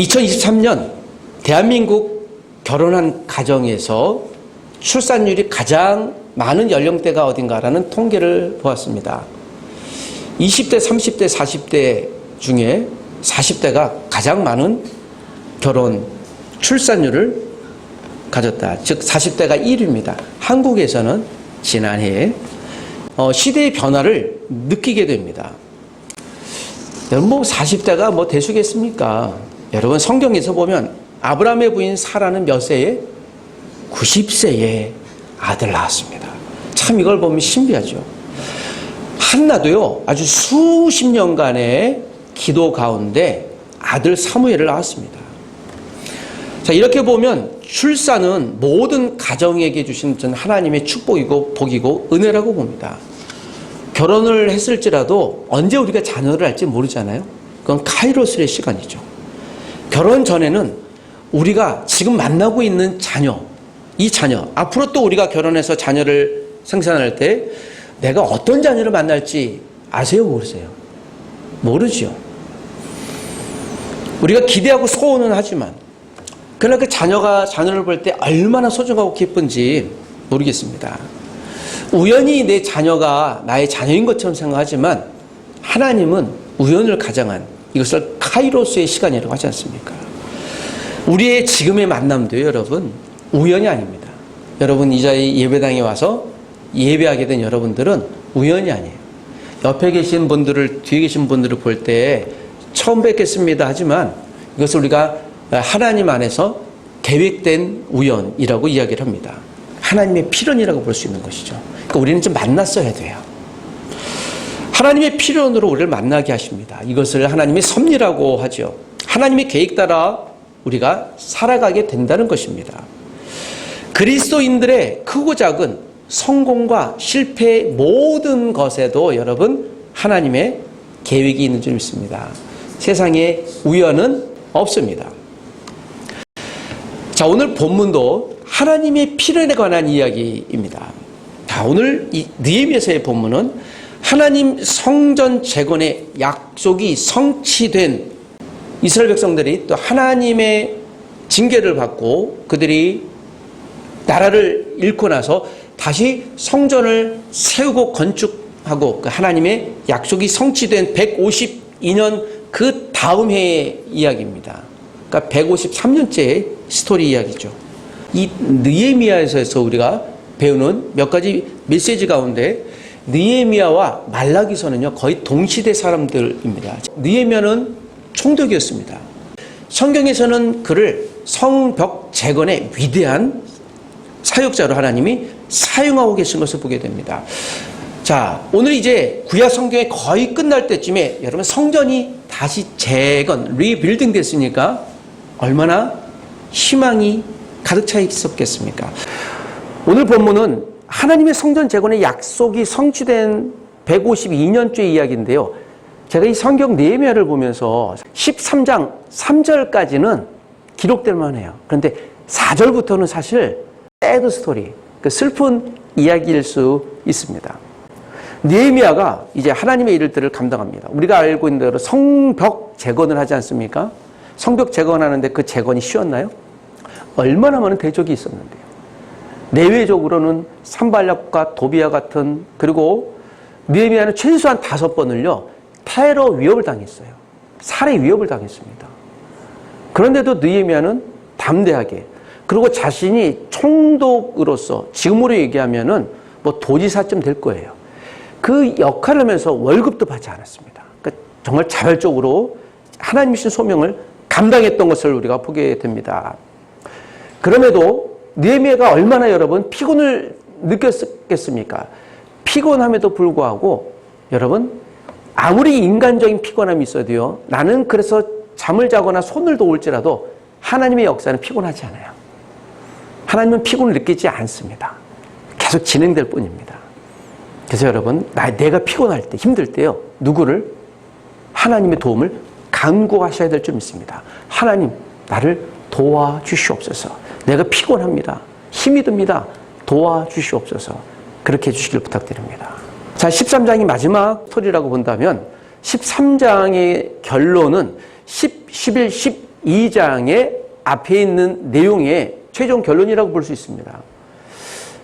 2023년 대한민국 결혼한 가정에서 출산율이 가장 많은 연령대가 어딘가라는 통계를 보았습니다. 20대, 30대, 40대 중에 40대가 가장 많은 결혼, 출산율을 가졌다. 즉 40대가 1위입니다. 한국에서는 지난해 시대의 변화를 느끼게 됩니다. 여러분 40대가 대수겠습니까? 여러분 성경에서 보면 아브라함의 부인 사라는 몇 세에? 90세에 아들 낳았습니다. 참 이걸 보면 신비하죠. 한나도요 아주 수십 년간의 기도 가운데 아들 사무엘을 낳았습니다. 자, 이렇게 보면 출산은 모든 가정에게 주신 전 하나님의 축복이고 복이고 은혜라고 봅니다. 결혼을 했을지라도 언제 우리가 자녀를 할지 모르잖아요. 그건 카이로스의 시간이죠. 결혼 전에는 우리가 지금 만나고 있는 자녀, 이 자녀, 앞으로 또 우리가 결혼해서 자녀를 생산할 때 내가 어떤 자녀를 만날지 아세요? 모르세요? 모르죠. 우리가 기대하고 소원은 하지만 그러나 그 자녀를 볼 때 얼마나 소중하고 기쁜지 모르겠습니다. 우연히 내 자녀가 나의 자녀인 것처럼 생각하지만 하나님은 우연을 가장한 이것을 카이로스의 시간이라고 하지 않습니까? 우리의 지금의 만남도요, 여러분, 우연이 아닙니다. 여러분 이 자리 예배당에 와서 예배하게 된 여러분들은 우연이 아니에요. 옆에 계신 분들을, 뒤에 계신 분들을 볼 때 처음 뵙겠습니다 하지만 이것을 우리가 하나님 안에서 계획된 우연이라고 이야기를 합니다. 하나님의 필연이라고 볼 수 있는 것이죠. 그러니까 우리는 좀 만났어야 돼요. 하나님의 필연으로 우리를 만나게 하십니다. 이것을 하나님의 섭리라고 하죠. 하나님의 계획 따라 우리가 살아가게 된다는 것입니다. 그리스도인들의 크고 작은 성공과 실패의 모든 것에도 여러분 하나님의 계획이 있는 줄 믿습니다. 세상에 우연은 없습니다. 자, 오늘 본문도 하나님의 필연에 관한 이야기입니다. 자, 오늘 이 느헤미야서의 본문은 하나님 성전 재건의 약속이 성취된 이스라엘 백성들이 또 하나님의 징계를 받고 그들이 나라를 잃고 나서 다시 성전을 세우고 건축하고 그 하나님의 약속이 성취된 152년 그 다음 해의 이야기입니다. 그러니까 153년째의 스토리 이야기죠. 이 느헤미야에서 우리가 배우는 몇 가지 메시지 가운데 느헤미야와 말라기서는요 거의 동시대 사람들입니다. 느헤미야는 총독이었습니다. 성경에서는 그를 성벽 재건의 위대한 사역자로 하나님이 사용하고 계신 것을 보게 됩니다. 자, 오늘 이제 구약 성경이 거의 끝날 때쯤에 여러분 성전이 다시 재건, 리빌딩 됐으니까 얼마나 희망이 가득 차 있었겠습니까? 오늘 본문은 하나님의 성전 재건의 약속이 성취된 152년째 이야기인데요. 제가 이 성경 느헤미야를 보면서 13장 3절까지는 기록될 만해요. 그런데 4절부터는 사실 새드 스토리, 그 슬픈 이야기일 수 있습니다. 느헤미야가 이제 하나님의 일들을 감당합니다. 우리가 알고 있는 대로 성벽 재건을 하지 않습니까? 성벽 재건하는데 그 재건이 쉬웠나요? 얼마나 많은 대적이 있었는데요. 내외적으로는 산발락과 도비아 같은, 그리고 느헤미야는 최소한 5번을요 테러 위협을 당했어요. 살해 위협을 당했습니다. 그런데도 느헤미야는 담대하게, 그리고 자신이 총독으로서 지금으로 얘기하면은 도지사쯤 될 거예요. 그 역할을 하면서 월급도 받지 않았습니다. 그러니까 정말 자발적으로 하나님이 주신 소명을 감당했던 것을 우리가 보게 됩니다. 그럼에도 느헤미야가 얼마나 여러분 피곤을 느꼈겠습니까? 피곤함에도 불구하고 여러분 아무리 인간적인 피곤함이 있어도요 나는 그래서 잠을 자거나 손을 놓을지라도 하나님의 역사는 피곤하지 않아요. 하나님은 피곤을 느끼지 않습니다. 계속 진행될 뿐입니다. 그래서 여러분 내가 피곤할 때 힘들 때요 누구를? 하나님의 도움을 간구하셔야 될 줄 믿습니다. 하나님 나를 도와주시옵소서. 내가 피곤합니다. 힘이 듭니다. 도와주시옵소서. 그렇게 해주시길 부탁드립니다. 자, 13장이 마지막 스토리라고 본다면 13장의 결론은 10, 11, 12장의 앞에 있는 내용의 최종 결론이라고 볼 수 있습니다.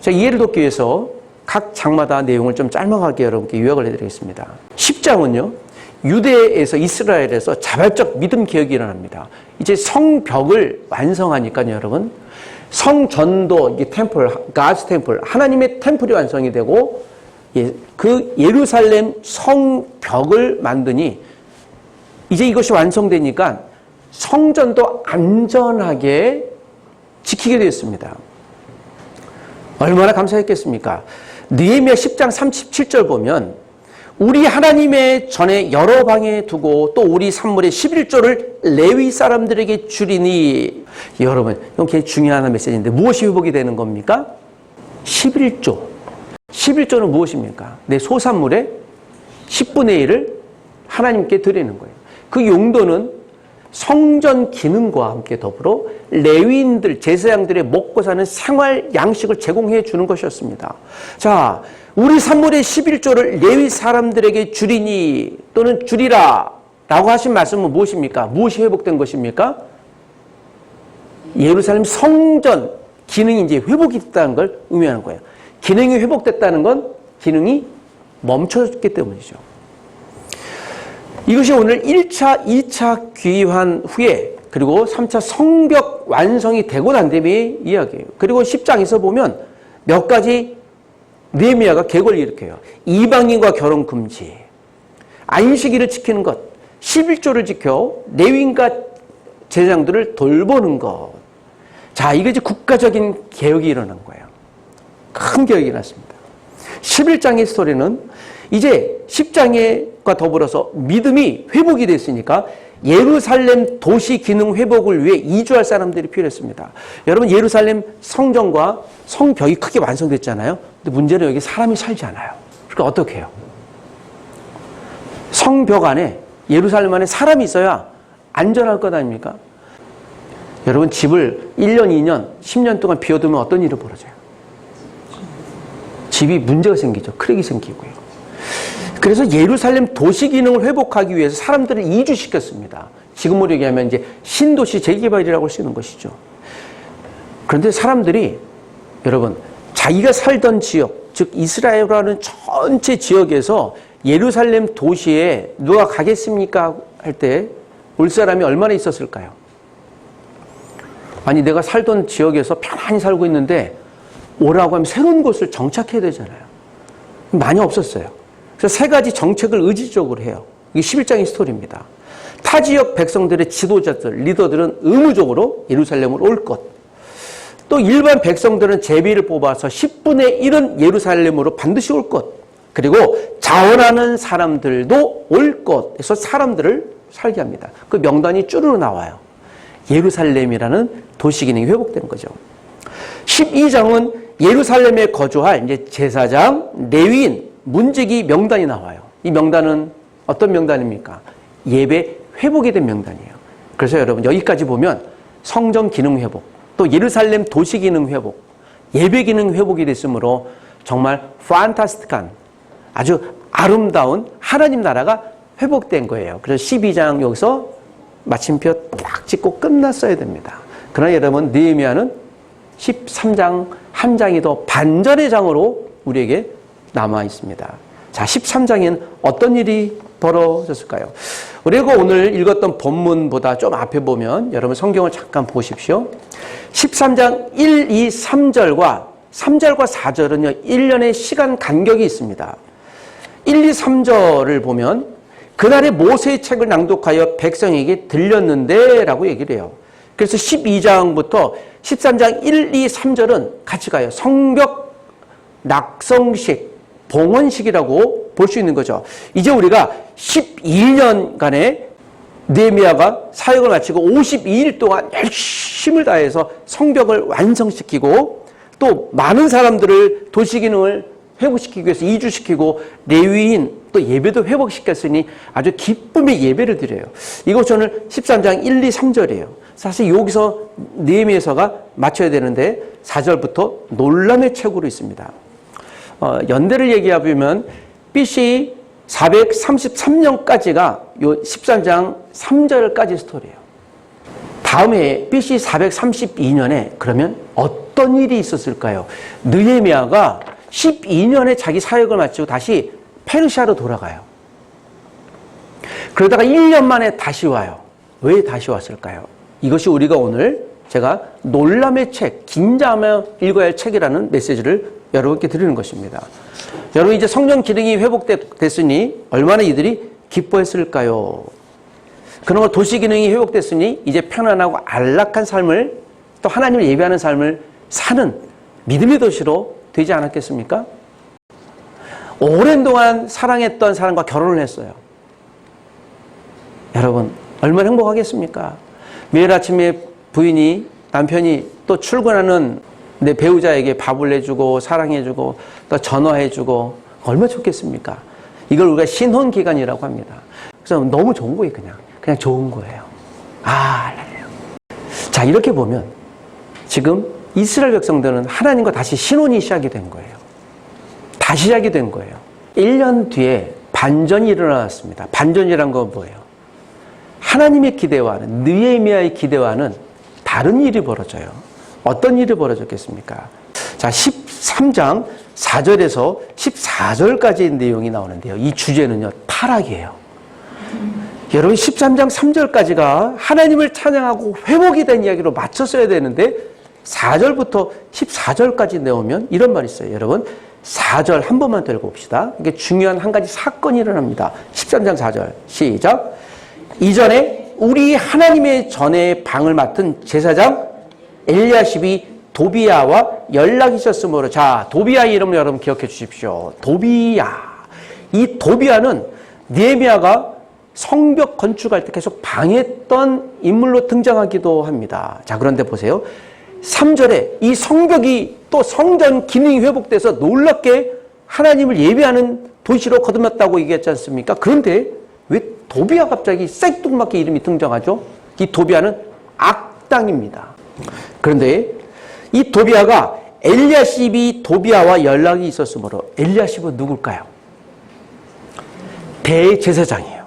자, 이해를 돕기 위해서 각 장마다 내용을 좀 짤막하게 여러분께 요약을 해드리겠습니다. 10장은요, 유대에서 이스라엘에서 자발적 믿음 개혁이 일어납니다. 이제 성벽을 완성하니까요, 여러분. 성전도, 이게 템플, God's 템플, 하나님의 템플이 완성이 되고, 그 예루살렘 성벽을 만드니, 이제 이것이 완성되니까 성전도 안전하게 지키게 되었습니다. 얼마나 감사했겠습니까? 느헤미야 10장 37절 보면 우리 하나님의 전에 여러 방에 두고 또 우리 산물의 11조를 레위 사람들에게 주리니, 여러분 이건 굉장히 중요한 메시지인데 무엇이 회복이 되는 겁니까? 11조. 11조는 무엇입니까? 내 소산물의 10분의 1을 하나님께 드리는 거예요. 그 용도는 성전 기능과 함께 더불어 레위인들, 제사장들의 먹고 사는 생활 양식을 제공해 주는 것이었습니다. 자, 우리 산물의 11조를 레위 사람들에게 주리니 또는 주리라 라고 하신 말씀은 무엇입니까? 무엇이 회복된 것입니까? 예루살렘 성전 기능이 이제 회복이 됐다는 걸 의미하는 거예요. 기능이 회복됐다는 건 기능이 멈춰졌기 때문이죠. 이것이 오늘 1차, 2차 귀환 후에 그리고 3차 성벽 완성이 되고 난 뒤의 이야기예요. 그리고 10장에서 보면 몇 가지 느헤미야가 계획을 일으켜요. 이방인과 결혼 금지, 안식일을 지키는 것, 11조를 지켜 레위인과 제사장들을 돌보는 것. 자, 이게 이제 국가적인 개혁이 일어난 거예요. 큰 개혁이 일어났습니다. 11장의 스토리는 이제 10장과 더불어서 믿음이 회복이 됐으니까 예루살렘 도시 기능 회복을 위해 이주할 사람들이 필요했습니다. 여러분, 예루살렘 성전과 성벽이 크게 완성됐잖아요. 근데 문제는 여기 사람이 살지 않아요. 그러니까 어떻게 해요? 성벽 안에, 예루살렘 안에 사람이 있어야 안전할 것 아닙니까? 여러분, 집을 1년, 2년, 10년 동안 비워두면 어떤 일이 벌어져요? 집이 문제가 생기죠. 크랙이 생기고요. 그래서 예루살렘 도시 기능을 회복하기 위해서 사람들을 이주시켰습니다. 지금으로 얘기하면 이제 신도시 재개발이라고 할 수 있는 것이죠. 그런데 사람들이, 여러분, 자기가 살던 지역, 즉 이스라엘이라는 전체 지역에서 예루살렘 도시에 누가 가겠습니까? 할 때 올 사람이 얼마나 있었을까요? 아니, 내가 살던 지역에서 편안히 살고 있는데 오라고 하면 새로운 곳을 정착해야 되잖아요. 많이 없었어요. 그래서 세 가지 정책을 의지적으로 해요. 이게 11장의 스토리입니다. 타 지역 백성들의 지도자들, 리더들은 의무적으로 예루살렘으로 올 것. 또 일반 백성들은 제비를 뽑아서 10분의 1은 예루살렘으로 반드시 올 것. 그리고 자원하는 사람들도 올 것. 그래서 사람들을 살게 합니다. 그 명단이 쭈르르 나와요. 예루살렘이라는 도시기능이 회복되는 거죠. 12장은 예루살렘에 거주할 이제 제사장, 레위인, 문지기 명단이 나와요. 이 명단은 어떤 명단입니까? 예배 회복이 된 명단이에요. 그래서 여러분, 여기까지 보면 성전 기능 회복, 또 예루살렘 도시 기능 회복, 예배 기능 회복이 됐으므로 정말 판타스틱한, 아주 아름다운 하나님 나라가 회복된 거예요. 그래서 12장 여기서 마침표 딱 찍고 끝났어야 됩니다. 그러나 여러분, 느헤미야는 13장 한 장이 더 반전의 장으로 우리에게 남아 있습니다. 자, 13장엔 어떤 일이 벌어졌을까요? 우리가 오늘 읽었던 본문보다 좀 앞에 보면 여러분 성경을 잠깐 보십시오. 13장 1, 2, 3절과 3절과 4절은요, 1년의 시간 간격이 있습니다. 1, 2, 3절을 보면 그날에 모세의 책을 낭독하여 백성에게 들렸는데 라고 얘기를 해요. 그래서 12장부터 13장 1, 2, 3절은 같이 가요. 성벽 낙성식, 봉헌식이라고 볼 수 있는 거죠. 이제 우리가 12년간의 느헤미야가 사역을 마치고 52일 동안 열심을 다해서 성벽을 완성시키고 또 많은 사람들을 도시기능을 회복시키기 위해서 이주시키고 레위인 또 예배도 회복시켰으니 아주 기쁨의 예배를 드려요. 이것 오늘 13장 1, 2, 3절이에요. 사실 여기서 느헤미야서가 맞춰야 되는데 4절부터 놀람의 책으로 있습니다. 연대를 얘기해보면 BC 433년까지가 요 13장 3절까지 스토리예요. 다음에 BC 432년에 그러면 어떤 일이 있었을까요? 느헤미야가 12년에 자기 사역을 마치고 다시 페르시아로 돌아가요. 그러다가 1년 만에 다시 와요. 왜 다시 왔을까요? 이것이 우리가 오늘 제가 놀람의 책, 긴장하며 읽어야 할 책이라는 메시지를 여러분께 드리는 것입니다. 여러분 이제 성령 기능이 회복됐으니 얼마나 이들이 기뻐했을까요? 그나마 도시 기능이 회복됐으니 이제 편안하고 안락한 삶을 또 하나님을 예배하는 삶을 사는 믿음의 도시로 되지 않았겠습니까? 오랜 동안 사랑했던 사람과 결혼을 했어요. 여러분 얼마나 행복하겠습니까? 매일 아침에 부인이 남편이 또 출근하는 내 배우자에게 밥을 내주고 사랑해주고 또 전화해주고 얼마나 좋겠습니까? 이걸 우리가 신혼기간이라고 합니다. 그래서 너무 좋은 거예요. 그냥 좋은 거예요. 자 이렇게 보면 지금 이스라엘 백성들은 하나님과 다시 신혼이 시작이 된 거예요. 다시 시작이 된 거예요. 1년 뒤에 반전이 일어났습니다. 반전이란 건 뭐예요? 하나님의 기대와는 느헤미야의 기대와는 다른 일이 벌어져요. 어떤 일이 벌어졌겠습니까? 자 13장 4절에서 14절까지의 내용이 나오는데요. 이 주제는요 타락이에요. 여러분 13장 3절까지가 하나님을 찬양하고 회복이 된 이야기로 맞췄어야 되는데 4절부터 14절까지 내오면 이런 말이 있어요. 여러분 4절 한 번만 더 읽어봅시다. 이게 중요한 한 가지 사건이 일어납니다. 13장 4절 시작. 이전에 우리 하나님의 전에 방을 맡은 제사장 엘리야십이 도비야와 연락이 있었으므로 자 도비야의 이름을 여러분 기억해 주십시오. 도비야. 이 도비야는 느헤미야가 성벽 건축할 때 계속 방해했던 인물로 등장하기도 합니다. 자 그런데 보세요. 3절에 이 성벽이 또 성전 기능이 회복돼서 놀랍게 하나님을 예배하는 도시로 거듭났다고 얘기했지 않습니까? 그런데 왜 도비야 갑자기 생뚱맞게 이름이 등장하죠? 이 도비야는 악당입니다. 그런데 이 도비야가 엘리야십이 도비야와 연락이 있었으므로 엘리야십은 누굴까요? 대제사장이에요.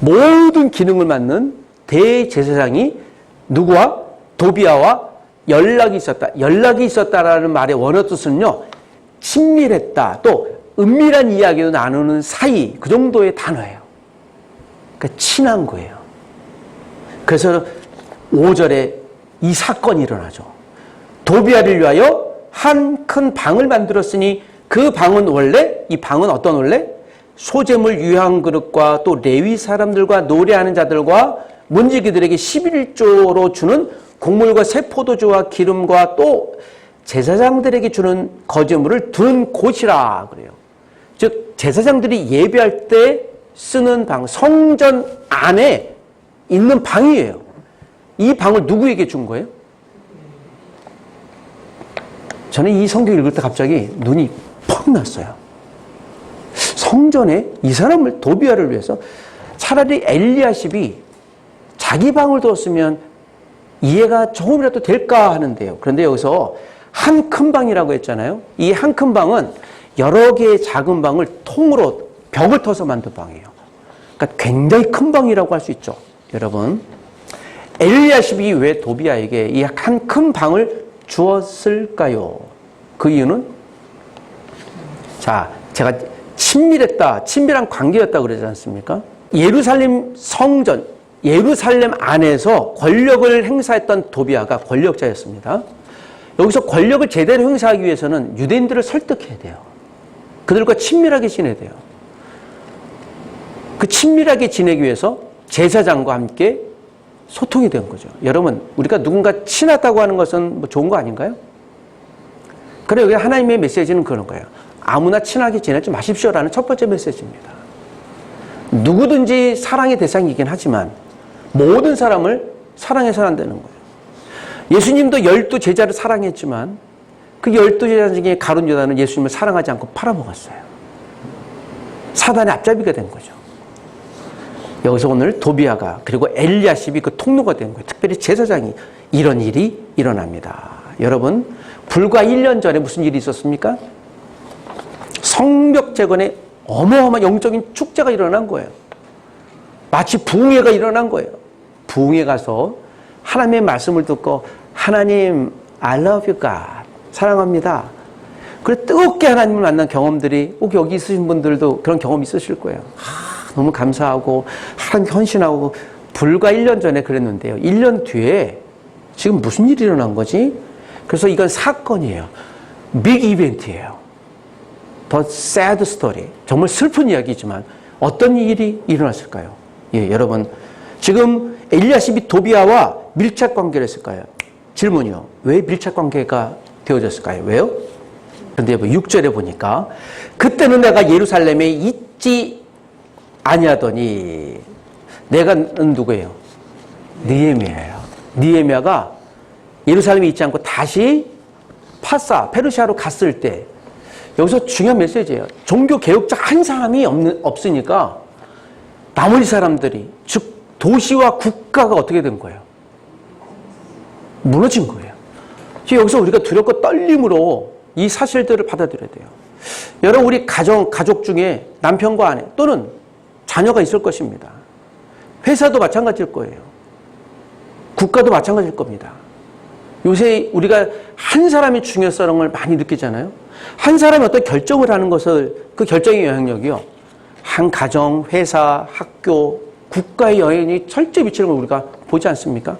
모든 기능을 맡는 대제사장이 누구와? 도비야와 연락이 있었다. 연락이 있었다라는 말의 원어 뜻은요. 친밀했다. 또 은밀한 이야기도 나누는 사이 그 정도의 단어예요. 그러니까 친한 거예요. 그래서 5절에 이 사건이 일어나죠. 도비야를 위하여 한 큰 방을 만들었으니 그 방은 원래 이 방은 어떤 원래? 소재물 유향 그릇과 또 레위 사람들과 노래하는 자들과 문지기들에게 11조로 주는 곡물과 새 포도주와 기름과 또 제사장들에게 주는 거제물을 두는 곳이라 그래요. 즉 제사장들이 예배할 때 쓰는 방, 성전 안에 있는 방이에요. 이 방을 누구에게 준 거예요? 저는 이 성경 읽을 때 갑자기 눈이 퍽 났어요. 성전에 이 사람을 도비야를 위해서 차라리 엘리야십이 자기 방을 두었으면 이해가 조금이라도 될까 하는데요. 그런데 여기서 한 큰 방이라고 했잖아요. 이 한 큰 방은 여러 개의 작은 방을 통으로 벽을 터서 만든 방이에요. 그러니까 굉장히 큰 방이라고 할 수 있죠. 여러분, 엘리야십이 왜 도비야에게 이 한 큰 방을 주었을까요? 그 이유는 자, 제가 친밀했다, 친밀한 관계였다 그러지 않습니까? 예루살렘 성전, 예루살렘 안에서 권력을 행사했던 도비야가 권력자였습니다. 여기서 권력을 제대로 행사하기 위해서는 유대인들을 설득해야 돼요. 그들과 친밀하게 지내야 돼요. 그 친밀하게 지내기 위해서 제사장과 함께 소통이 된 거죠. 여러분, 우리가 누군가 친하다고 하는 것은 뭐 좋은 거 아닌가요? 그래, 여기 하나님의 메시지는 그런 거예요. 아무나 친하게 지내지 마십시오라는 첫 번째 메시지입니다. 누구든지 사랑의 대상이긴 하지만 모든 사람을 사랑해서는 안 되는 거예요. 예수님도 12 제자를 사랑했지만 그 12 제자 중에 가룟 유다는 예수님을 사랑하지 않고 팔아먹었어요. 사단의 앞잡이가 된 거죠. 여기서 오늘 도비야가 그리고 엘리야십이 그 통로가 된 거예요. 특별히 제사장이 이런 일이 일어납니다. 여러분, 불과 1년 전에 무슨 일이 있었습니까? 성벽 재건에 어마어마한 영적인 축제가 일어난 거예요. 마치 부흥회가 일어난 거예요. 부흥회 가서 하나님의 말씀을 듣고 하나님 I love you God 사랑합니다. 그래 뜨겁게 하나님을 만난 경험들이 꼭 여기 있으신 분들도 그런 경험이 있으실 거예요. 너무 감사하고 하나님 헌신하고 불과 1년 전에 그랬는데요. 1년 뒤에 지금 무슨 일이 일어난 거지? 그래서 이건 사건이에요. 빅 이벤트예요. 더 sad story. 정말 슬픈 이야기지만 어떤 일이 일어났을까요? 예, 여러분 지금 엘리야십이 도비아와 밀착 관계를 했을까요? 질문이요. 왜 밀착 관계가 되어졌을까요? 왜요? 그런데 6절에 보니까 그때는 내가 예루살렘에 있지 아니하더니 내가 누구예요? 느헤미야예요. 느헤미야가 예루살렘에 있지 않고 다시 페르시아로 갔을 때 여기서 중요한 메시지예요. 종교 개혁자 한 사람이 없으니까 나머지 사람들이 즉 도시와 국가가 어떻게 된 거예요? 무너진 거예요. 여기서 우리가 두렵고 떨림으로 이 사실들을 받아들여야 돼요. 여러분 우리 가족 중에 남편과 아내 또는 자녀가 있을 것입니다. 회사도 마찬가지일 거예요. 국가도 마찬가지일 겁니다. 요새 우리가 한 사람의 중요성을 많이 느끼잖아요. 한 사람이 어떤 결정을 하는 것을 그 결정의 영향력이요. 한 가정, 회사, 학교, 국가의 영향이 철저히 미치는 걸 우리가 보지 않습니까?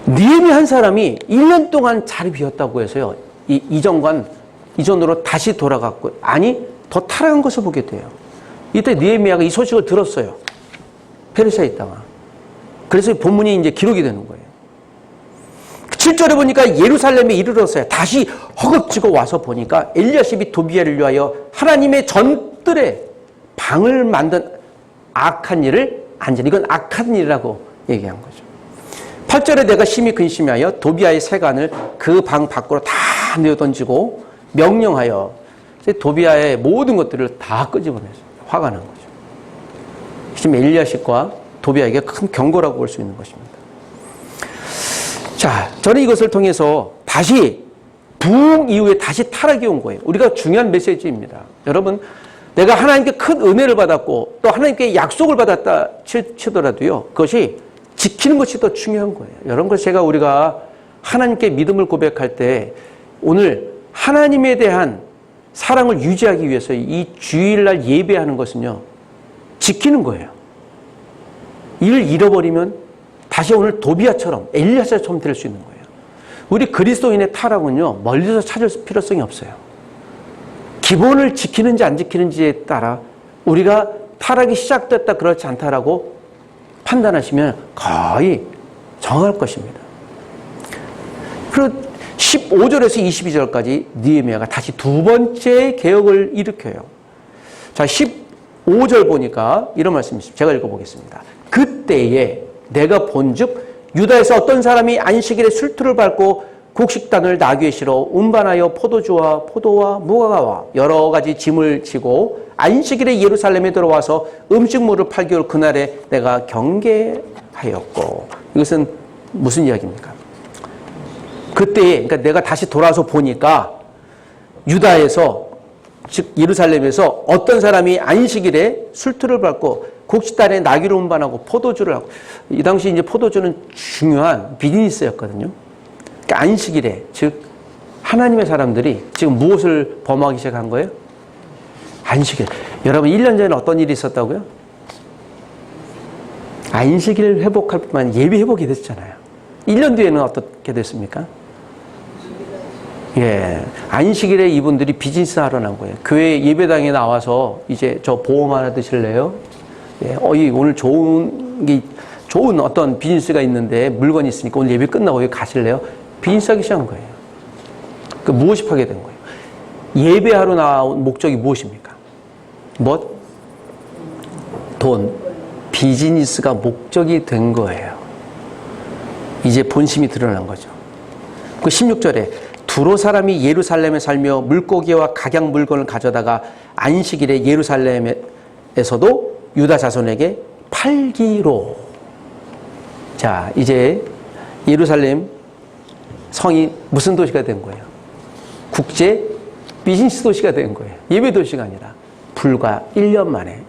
느헤미야 한 사람이 1년 동안 자리 비웠다고 해서요. 이전으로 다시 돌아갔고 아니 더 타락한 것을 보게 돼요. 이때 느헤미야가 이 소식을 들었어요. 페르시아에 있다가. 그래서 본문이 이제 기록이 되는 거예요. 7절에 보니까 예루살렘에 이르렀어요. 다시 허겁지겁 와서 보니까 엘리야십이 도비아를 위하여 하나님의 전들의 방을 만든 악한 일을 안전. 이건 악한 일이라고 얘기한 거죠. 8절에 내가 심히 근심하여 도비아의 세간을 그 방 밖으로 다 내어던지고 명령하여 도비아의 모든 것들을 다 끄집어냈어요. 화가 난 거죠. 지금 엘리야십과 도비아에게 큰 경고라고 볼 수 있는 것입니다. 자, 저는 이것을 통해서 다시 부흥 이후에 다시 타락이 온 거예요. 우리가 중요한 메시지입니다. 여러분, 내가 하나님께 큰 은혜를 받았고 또 하나님께 약속을 받았다 치더라도요. 그것이 지키는 것이 더 중요한 거예요. 여러분, 그래서 우리가 하나님께 믿음을 고백할 때 오늘 하나님에 대한 사랑을 유지하기 위해서 이 주일날 예배하는 것은요. 지키는 거예요. 이를 잃어버리면 다시 오늘 도비아처럼 엘리야처럼 될 수 있는 거예요. 우리 그리스도인의 타락은요. 멀리서 찾을 필요성이 없어요. 기본을 지키는지 안 지키는지에 따라 우리가 타락이 시작됐다 그렇지 않다라고 판단하시면 거의 정할 것입니다. 그리고 15절에서 22절까지 느헤미야가 다시 두 번째 개혁을 일으켜요. 자, 15절 보니까 이런 말씀이 있습니다. 제가 읽어보겠습니다. 그때에 내가 본즉 유다에서 어떤 사람이 안식일에 술투를 밟고 곡식단을 나귀에 실어 운반하여 포도주와 포도와 무화과와 여러 가지 짐을 지고 안식일에 예루살렘에 들어와서 음식물을 팔기로 그날에 내가 경계하였고. 이것은 무슨 이야기입니까? 그때에 그러니까 내가 다시 돌아서 보니까 유다에서 즉 예루살렘에서 어떤 사람이 안식일에 술투를 밟고 곡식단에 나귀를 운반하고 포도주를 하고. 이 당시 이제 포도주는 중요한 비즈니스였거든요. 그러니까 안식일에 즉 하나님의 사람들이 지금 무엇을 범하기 시작한 거예요? 안식일. 여러분 1년 전에 어떤 일이 있었다고요? 안식일 회복할 뿐만 예배 회복이 됐잖아요. 1년 뒤에는 어떻게 됐습니까? 예, 안식일에 이분들이 비즈니스 하러 난 거예요. 교회 예배당에 나와서 이제 저 보험 하나 드실래요? 예, 오늘 좋은 어떤 비즈니스가 있는데 물건이 있으니까 오늘 예배 끝나고 여기 가실래요? 비즈니스 하기 시작한 거예요. 그 무엇이 파괴된 거예요? 예배하러 나온 목적이 무엇입니까? 돈. 비즈니스가 목적이 된 거예요. 이제 본심이 드러난 거죠. 그 16절에 두로 사람이 예루살렘에 살며 물고기와 각양 물건을 가져다가 안식일에 예루살렘에서도 유다 자손에게 팔기로. 자, 이제 예루살렘 성이 무슨 도시가 된 거예요? 국제 비즈니스 도시가 된 거예요. 예배 도시가 아니라 불과 1년 만에.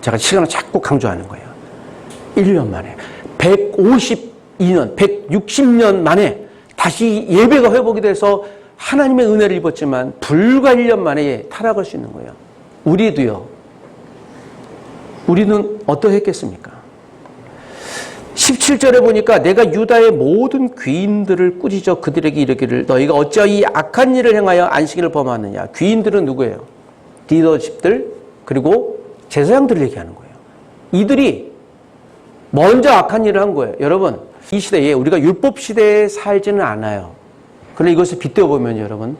제가 시간을 자꾸 강조하는 거예요. 1년 만에 152 102년, 160년 만에 다시 예배가 회복이 돼서 하나님의 은혜를 입었지만 불과 1년 만에 타락할 수 있는 거예요. 우리도요. 우리는 어떠했겠습니까? 17절에 보니까 내가 유다의 모든 귀인들을 꾸짖어 그들에게 이르기를 너희가 어찌하여 이 악한 일을 행하여 안식일을 범하느냐. 귀인들은 누구예요? 리더십들 그리고 제사장들을 얘기하는 거예요. 이들이 먼저 악한 일을 한 거예요. 여러분 이 시대에 우리가 율법 시대에 살지는 않아요. 그러나 이것을 빗대어 보면 여러분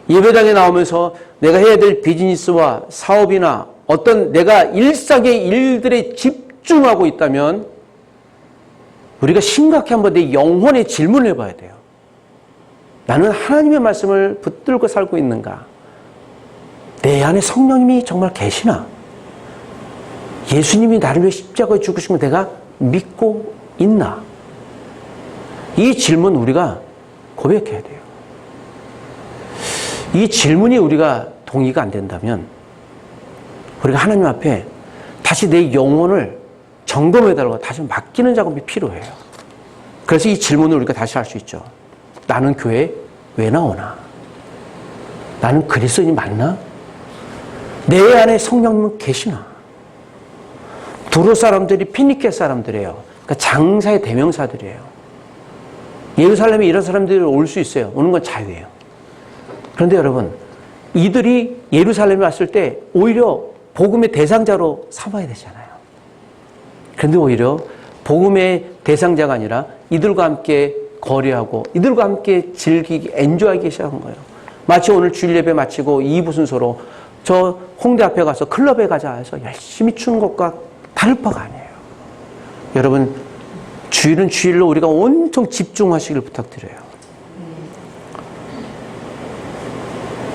예배당에 나오면서 내가 해야 될 비즈니스와 사업이나 어떤 내가 일상의 일들에 집중하고 있다면 우리가 심각히 한번 내 영혼에 질문을 해봐야 돼요. 나는 하나님의 말씀을 붙들고 살고 있는가? 내 안에 성령님이 정말 계시나? 예수님이 나를 위해 십자가에 죽으신 걸 내가 믿고 있나? 이 질문 우리가 고백해야 돼요. 이 질문이 우리가 동의가 안 된다면 우리가 하나님 앞에 다시 내 영혼을 점검해달라고 다시 맡기는 작업이 필요해요. 그래서 이 질문을 우리가 다시 할 수 있죠. 나는 교회에 왜 나오나? 나는 그리스도인이 맞나? 내 안에 성령님은 계시나? 두로 사람들이 피니케 사람들이에요. 그러니까 장사의 대명사들이에요. 예루살렘에 이런 사람들이 올 수 있어요. 오는 건 자유예요. 그런데 여러분, 이들이 예루살렘에 왔을 때 오히려 복음의 대상자로 삼아야 되잖아요. 그런데 오히려 복음의 대상자가 아니라 이들과 함께 거래하고 이들과 함께 즐기기, 엔조하기 시작한 거예요. 마치 오늘 주일 예배 마치고 2부 순서로 저 홍대 앞에 가서 클럽에 가자 해서 열심히 추는 것과 다를 바가 아니에요. 여러분, 주일은 주일로 우리가 엄청 집중하시길 부탁드려요.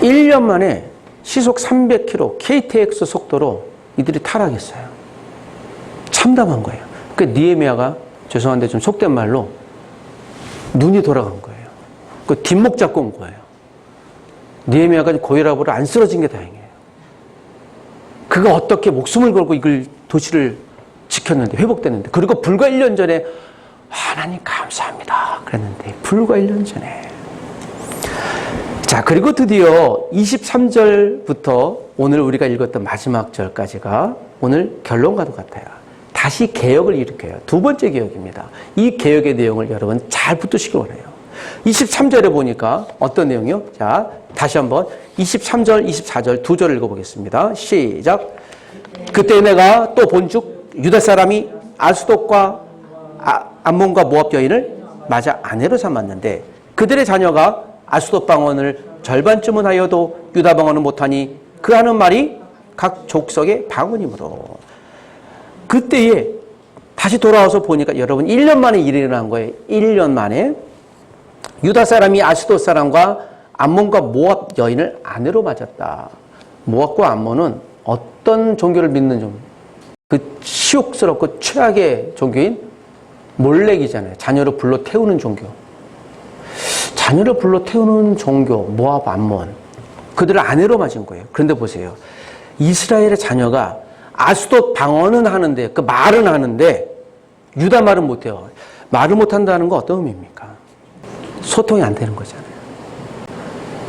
1년 만에 시속 300km KTX 속도로 이들이 타락했어요. 참담한 거예요. 그 느헤미야가 죄송한데 좀 속된 말로 눈이 돌아간 거예요. 그 뒷목 잡고 온 거예요. 느헤미야가 고혈압으로 안 쓰러진 게 다행이에요. 그가 어떻게 목숨을 걸고 이걸 도시를 지켰는데 회복됐는데 그리고 불과 1년 전에 하나님 감사합니다 그랬는데 불과 1년 전에 자 그리고 드디어 23절부터 오늘 우리가 읽었던 마지막 절까지가 오늘 결론과도 같아요. 다시 개혁을 일으켜요. 두 번째 개혁입니다. 이 개혁의 내용을 여러분 잘 붙드시기 원해요. 23절에 보니까 어떤 내용이요? 자 다시 한번 23절 24절 두 절을 읽어보겠습니다. 시작. 그때 내가 또 본즉 유다 사람이 아스돗과 암몬과 모압 여인을 맞아 아내로 삼았는데 그들의 자녀가 아스돗 방언을 절반쯤은 하여도 유다 방언은 못하니 그 하는 말이 각 족속의 방언이므로. 그때에 다시 돌아와서 보니까 여러분 1년 만에 일이 일어난 거예요. 1년 만에 유다 사람이 아스돗 사람과 암몬과 모압 여인을 아내로 맞았다. 모압과 암몬은 어떤 종교를 믿는 종? 그 치욕스럽고 최악의 종교인 몰렉이잖아요. 자녀를 불러 태우는 종교. 자녀를 불러 태우는 종교, 모압, 암몬. 그들을 아내로 맞은 거예요. 그런데 보세요. 이스라엘의 자녀가 아스돗 방언은 하는데, 그 말은 하는데, 유다 말은 못해요. 말을 못한다는 건 어떤 의미입니까? 소통이 안 되는 거잖아요.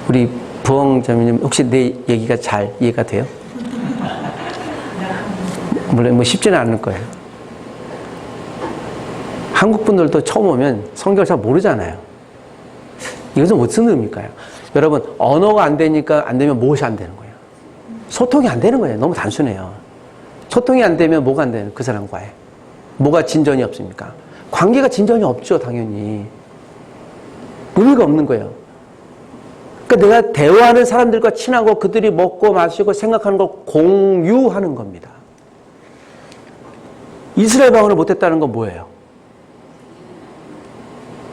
우리 부엉자매님, 혹시 내 얘기가 잘 이해가 돼요? 물론 뭐 쉽지는 않을 거예요. 한국 분들도 처음 오면 성경을 잘 모르잖아요. 이것은 무슨 의미일까요? 여러분, 언어가 안 되니까 안 되면 무엇이 안 되는 거예요? 소통이 안 되는 거예요. 너무 단순해요. 소통이 안 되면 뭐가 안 되는, 그 사람과의. 뭐가 진전이 없습니까? 관계가 진전이 없죠, 당연히. 의미가 없는 거예요. 그러니까 내가 대화하는 사람들과 친하고 그들이 먹고 마시고 생각하는 걸 공유하는 겁니다. 이스라엘 방언을 못했다는 건 뭐예요?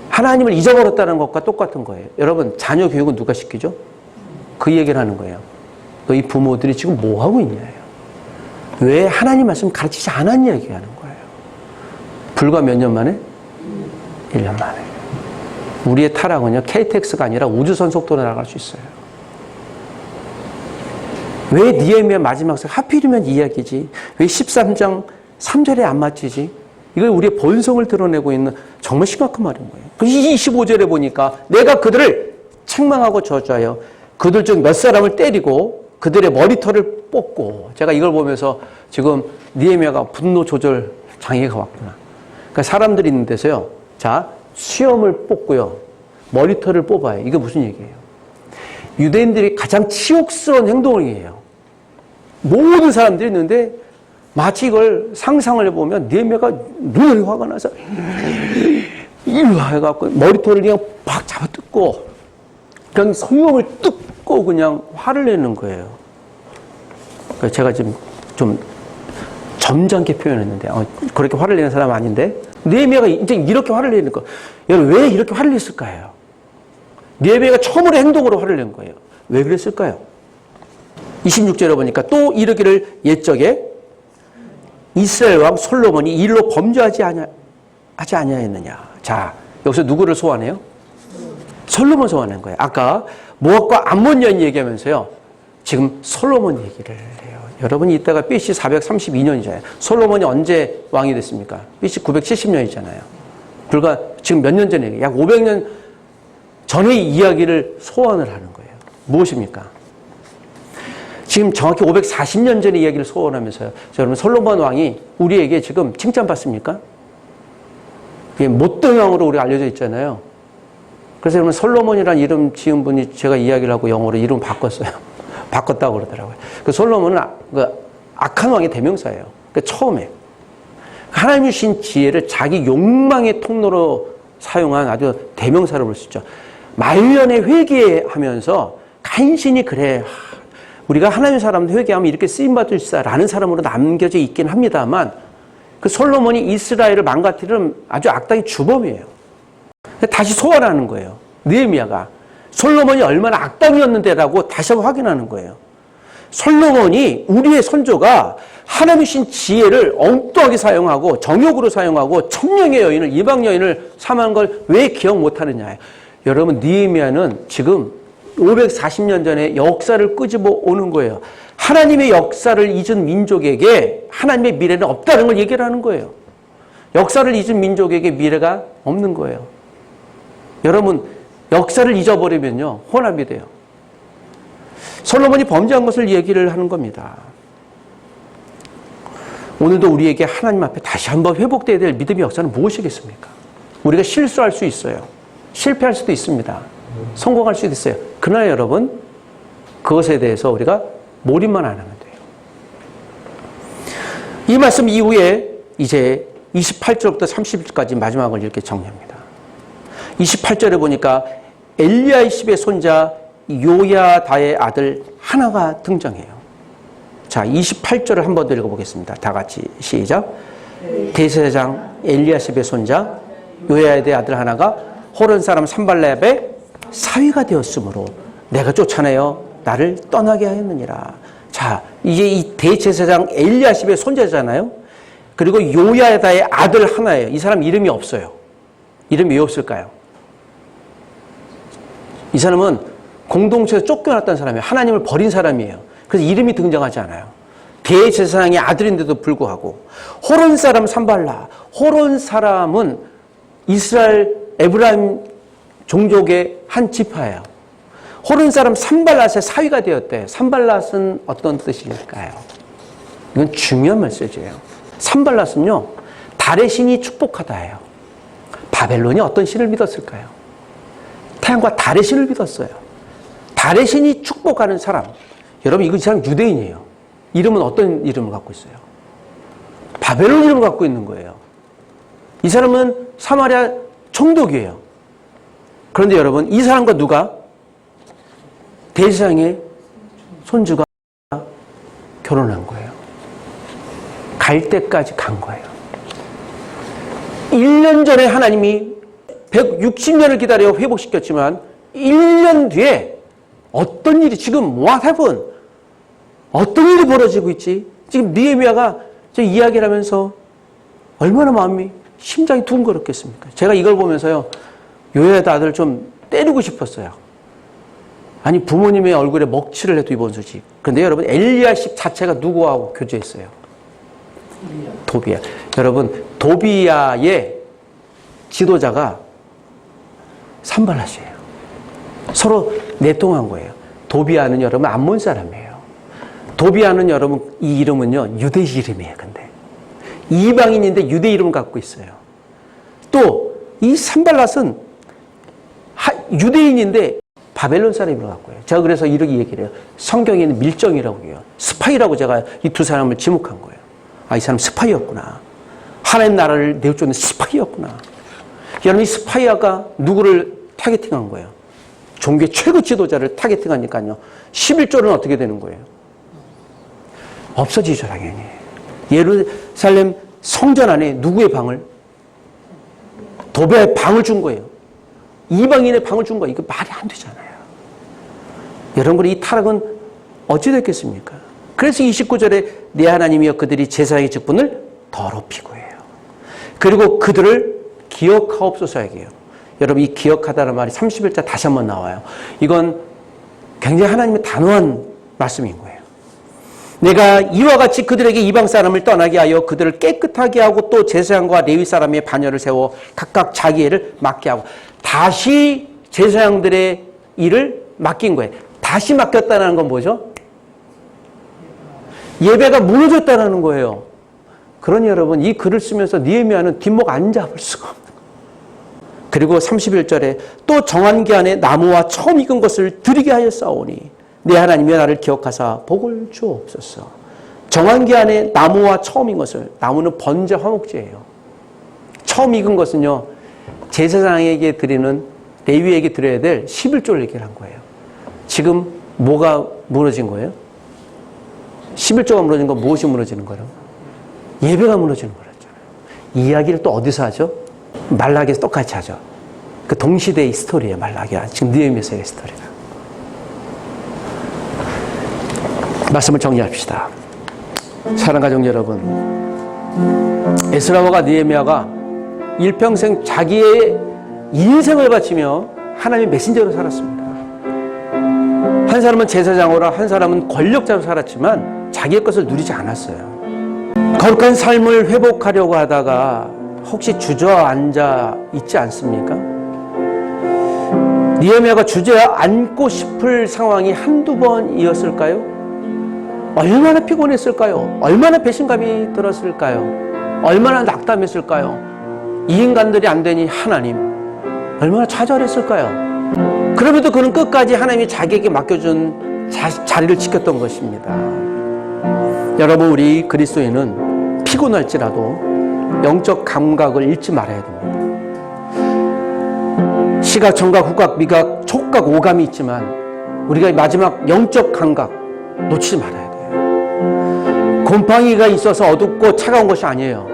하나님을 잊어버렸다는 것과 똑같은 거예요. 여러분, 자녀 교육은 누가 시키죠? 그 얘기를 하는 거예요. 너희 부모들이 지금 뭐 하고 있냐예요. 왜 하나님 말씀 가르치지 않았냐 얘기하는 거예요. 불과 몇 년 만에? 1년 만에. 우리의 타락은요, KTX가 아니라 우주선 속도로 나갈 수 있어요. 왜 느헤미야 마지막 절 하필이면 이야기지? 왜 13장 3절에 안 맞히지? 이거 우리의 본성을 드러내고 있는 정말 심각한 말인 거예요. 25절에 보니까 내가 그들을 책망하고 저주하여 그들 중 몇 사람을 때리고 그들의 머리털을 뽑고, 제가 이걸 보면서 지금 느헤미야가 분노 조절 장애가 왔구나. 그러니까 사람들이 있는 데서요, 자, 수염을 뽑고요, 머리털을 뽑아요. 이게 무슨 얘기예요? 유대인들이 가장 치욕스러운 행동을 해요. 모든 사람들이 있는데 마치 이걸 상상을 해보면 느헤미야가 눈이 화가 나서 이리와 해갖고 머리털을 그냥 팍 잡아뜯고 그냥 수염을 뜯고 그냥 화를 내는 거예요. 그래서 제가 지금 좀 점잖게 표현했는데 그렇게 화를 내는 사람 아닌데, 느헤미야가 이제 이렇게 화를 내는 거. 여러분, 왜 이렇게 화를 냈을까요? 느헤미야가 처음으로 행동으로 화를 낸 거예요. 왜 그랬을까요? 26절에 보니까 또 이르기를 옛적에 이스라엘 왕 솔로몬이 이 일로 범죄하지 아니하였느냐. 자, 여기서 누구를 소환해요? 솔로몬 소환한 거예요. 아까 모압과 암몬 여인 얘기하면서요, 지금 솔로몬 얘기를 해요. 여러분이 이따가 BC 432년이잖아요. 솔로몬이 언제 왕이 됐습니까? BC 970년이잖아요. 불과 지금 몇 년 전에, 약 500년 전의 이야기를 소환을 하는 거예요. 무엇입니까? 지금 정확히 540년 전의 이야기를 소환하면서요, 여러분, 솔로몬 왕이 우리에게 지금 칭찬받습니까? 그게 못된 왕으로 우리가 알려져 있잖아요. 그래서 여러분, 솔로몬이라는 이름 지은 분이 제가 이야기를 하고 영어로 이름 바꿨어요. 바꿨다고 그러더라고요. 그 솔로몬은 악한 왕의 대명사예요. 그 처음에 하나님이 주신 지혜를 자기 욕망의 통로로 사용한 아주 대명사로 볼 수 있죠. 말년에 회개하면서 간신히 그래, 우리가 하나님 사람들 회개하면 이렇게 쓰임받을 수 있다라는 사람으로 남겨져 있긴 합니다만, 그 솔로몬이 이스라엘을 망가뜨리는 아주 악당의 주범이에요. 다시 소환하는 거예요. 느헤미야가 솔로몬이 얼마나 악당이었는데라고 다시 한번 확인하는 거예요. 솔로몬이, 우리의 선조가 하나님이 주신 지혜를 엉뚱하게 사용하고 정욕으로 사용하고 천명의 여인을, 이방 여인을 삼한 걸 왜 기억 못하느냐. 여러분, 느헤미야는 지금 540년 전에 역사를 끄집어 오는 거예요. 하나님의 역사를 잊은 민족에게 하나님의 미래는 없다는 걸 얘기를 하는 거예요. 역사를 잊은 민족에게 미래가 없는 거예요. 여러분, 역사를 잊어버리면요, 혼합이 돼요. 솔로몬이 범죄한 것을 얘기를 하는 겁니다. 오늘도 우리에게 하나님 앞에 다시 한번 회복되어야 될 믿음의 역사는 무엇이겠습니까? 우리가 실수할 수 있어요. 실패할 수도 있습니다. 성공할 수도 있어요. 그러나 여러분, 그것에 대해서 우리가 몰입만 안 하면 돼요. 이 말씀 이후에 이제 28절부터 30절까지 마지막을 이렇게 정리합니다. 28절에 보니까 엘리야십의 손자 요야다의 아들 하나가 등장해요. 자, 28절을 한 번 더 읽어보겠습니다. 다 같이 시작. 대제사장 엘리야십의 손자 요야다의 아들 하나가 호론 사람 산발렙의 사위가 되었으므로 내가 쫓아내어 나를 떠나게 하였느니라. 자, 이제 이 대제사장 엘리야십의 손자잖아요. 그리고 요야다의 아들 하나예요. 이 사람 이름이 없어요. 이름이 왜 없을까요? 이 사람은 공동체에서 쫓겨났던 사람이에요. 하나님을 버린 사람이에요. 그래서 이름이 등장하지 않아요. 대제사장의 아들인데도 불구하고. 호론 사람 산발라. 호론 사람은 이스라엘 에브라임 종족의 한 지파예요. 호론 사람 산발랏의 사위가 되었대. 산발랏은 어떤 뜻일까요? 이건 중요한 메시지예요. 산발랏은요, 달의 신이 축복하다예요. 바벨론이 어떤 신을 믿었을까요? 태양과 달의 신을 믿었어요. 달의 신이 축복하는 사람. 여러분, 이 사람 유대인이에요. 이름은 어떤 이름을 갖고 있어요? 바벨론 이름을 갖고 있는 거예요. 이 사람은 사마리아 총독이에요. 그런데 여러분, 이 사람과 누가? 대제사장의 손주가 결혼한 거예요. 갈 때까지 간 거예요. 1년 전에 하나님이 160년을 기다려 회복시켰지만 1년 뒤에 어떤 일이, 지금 what happened? 어떤 일이 벌어지고 있지? 지금 느헤미야가 저 이야기를 하면서 얼마나 마음이, 심장이 두근거렸겠습니까? 제가 이걸 보면서요, 요야다 아들 좀 때리고 싶었어요. 아니, 부모님의 얼굴에 먹칠을 해도 이번 소식. 그런데 여러분, 엘리야십 자체가 누구하고 교제했어요? 도비야. 여러분, 도비야의 지도자가 산발랏이에요. 서로 내통한 거예요. 도비야는 여러분 암몬 사람이에요. 도비야는 여러분 이 이름은요 유대 이름이에요. 근데 이방인인데 유대 이름을 갖고 있어요. 또 이 산발랏은 유대인인데 바벨론 사람으로 갖고 해요. 제가 그래서 이렇게 얘기를 해요. 성경에는 밀정이라고 해요. 스파이라고 제가 이 두 사람을 지목한 거예요. 아, 이 사람 스파이였구나. 하나님 나라를 내쫓는 스파이였구나. 여러분, 이 스파이가 누구를 타겟팅한 거예요? 종교 최고 지도자를 타겟팅하니까요. 11조는 어떻게 되는 거예요? 없어지죠, 당연히. 예루살렘 성전 안에 누구의 방을? 도비야의 방을 준 거예요. 이방인의 방을 준 거예요. 이거 말이 안 되잖아요. 여러분, 이 타락은 어찌 됐겠습니까? 그래서 29절에 내 하나님이여 그들이 제사장의 직분을 더럽히고 해요. 그리고 그들을 기억하옵소서 얘기해요. 여러분, 이 기억하다는 말이 31자 다시 한번 나와요. 이건 굉장히 하나님의 단호한 말씀인 거예요. 내가 이와 같이 그들에게 이방 사람을 떠나게 하여 그들을 깨끗하게 하고 또 제사장과 레위 사람의 반열을 세워 각각 자기 일을 맡게 하고 다시 제사장들의 일을 맡긴 거예요. 다시 맡겼다는 건 뭐죠? 예배가 무너졌다는 거예요. 그러니 여러분, 이 글을 쓰면서 느헤미야는 뒷목 안 잡을 수가 없는 거예요. 그리고 31절에 또 정한 기한에 나무와 처음 익은 것을 드리게 하였사오니 내 하나님이 나를 기억하사 복을 주옵소서. 정한 기한에 나무와 처음 익은 것을, 나무는 번제 화목제예요. 처음 익은 것은요, 제사장에게 드리는, 레위에게 드려야 될 11조를 얘기를 한 거예요. 지금 뭐가 무너진 거예요? 11조가 무너진 건 무엇이 무너지는 거예요? 예배가 무너지는 거였잖아요. 이 이야기를 또 어디서 하죠? 말라기에서 똑같이 하죠. 그 동시대의 스토리예요, 말라기와. 지금 느헤미야서의 스토리가. 말씀을 정리합시다. 사랑하는 가족 여러분, 에스라와 느헤미야가 일평생 자기의 인생을 바치며 하나님의 메신저로 살았습니다. 한 사람은 제사장으로, 한 사람은 권력자로 살았지만 자기의 것을 누리지 않았어요. 거룩한 삶을 회복하려고 하다가 혹시 주저앉아 있지 않습니까? 느헤미야가 주저앉고 싶을 상황이 한두 번이었을까요? 얼마나 피곤했을까요? 얼마나 배신감이 들었을까요? 얼마나 낙담했을까요? 이 인간들이 안 되니 하나님, 얼마나 좌절했을까요? 그럼에도 그는 끝까지 하나님이 자기에게 맡겨준 자리를 지켰던 것입니다. 여러분, 우리 그리스도인은 피곤할지라도 영적 감각을 잃지 말아야 됩니다. 시각, 청각, 후각, 미각, 촉각, 오감이 있지만 우리가 마지막 영적 감각 놓치지 말아야 돼요. 곰팡이가 있어서 어둡고 차가운 것이 아니에요.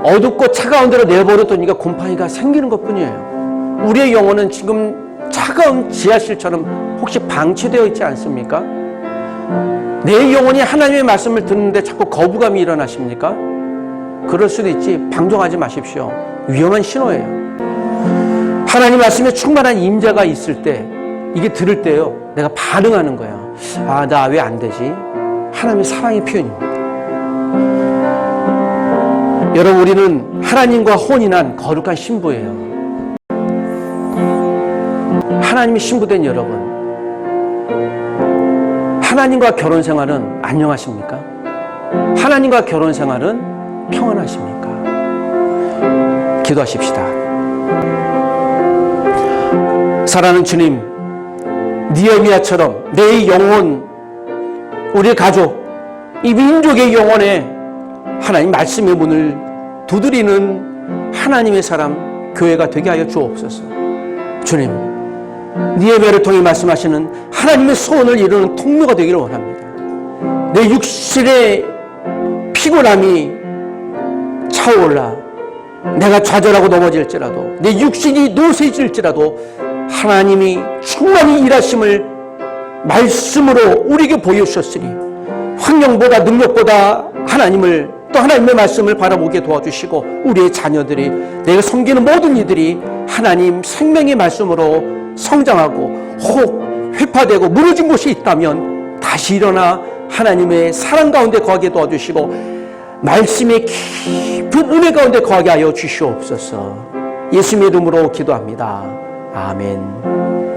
어둡고 차가운 데로 내버려두니까 곰팡이가 생기는 것뿐이에요. 우리의 영혼은 지금 차가운 지하실처럼 혹시 방치되어 있지 않습니까? 내 영혼이 하나님의 말씀을 듣는데 자꾸 거부감이 일어나십니까? 그럴 수도 있지. 방종하지 마십시오. 위험한 신호예요. 하나님 말씀에 충만한 임재가 있을 때, 이게 들을 때요, 내가 반응하는 거예요. 아, 나 왜 안 되지? 하나님의 사랑의 표현입니다. 여러분, 우리는 하나님과 혼인한 거룩한 신부예요. 하나님이 신부된 여러분, 하나님과 결혼 생활은 안녕하십니까? 하나님과 결혼 생활은 평안하십니까? 기도하십시다. 사랑하는 주님, 느헤미야처럼 내 영혼, 우리 가족, 이 민족의 영혼에 하나님 말씀의 문을 두드리는 하나님의 사람, 교회가 되게 하여 주옵소서. 주님, 느헤미야를 통해 말씀하시는 하나님의 소원을 이루는 통로가 되기를 원합니다. 내 육신의 피곤함이 차올라 내가 좌절하고 넘어질지라도, 내 육신이 노쇠질지라도 하나님이 충만히 일하심을 말씀으로 우리에게 보여주셨으니 환경보다 능력보다 하나님을, 또 하나님의 말씀을 바라보게 도와주시고 우리의 자녀들이, 내가 섬기는 모든 이들이 하나님 생명의 말씀으로 성장하고 혹 회파되고 무너진 곳이 있다면 다시 일어나 하나님의 사랑 가운데 거하게 도와주시고 말씀의 깊은 은혜 가운데 거하게 하여 주시옵소서. 예수님의 이름으로 기도합니다. 아멘.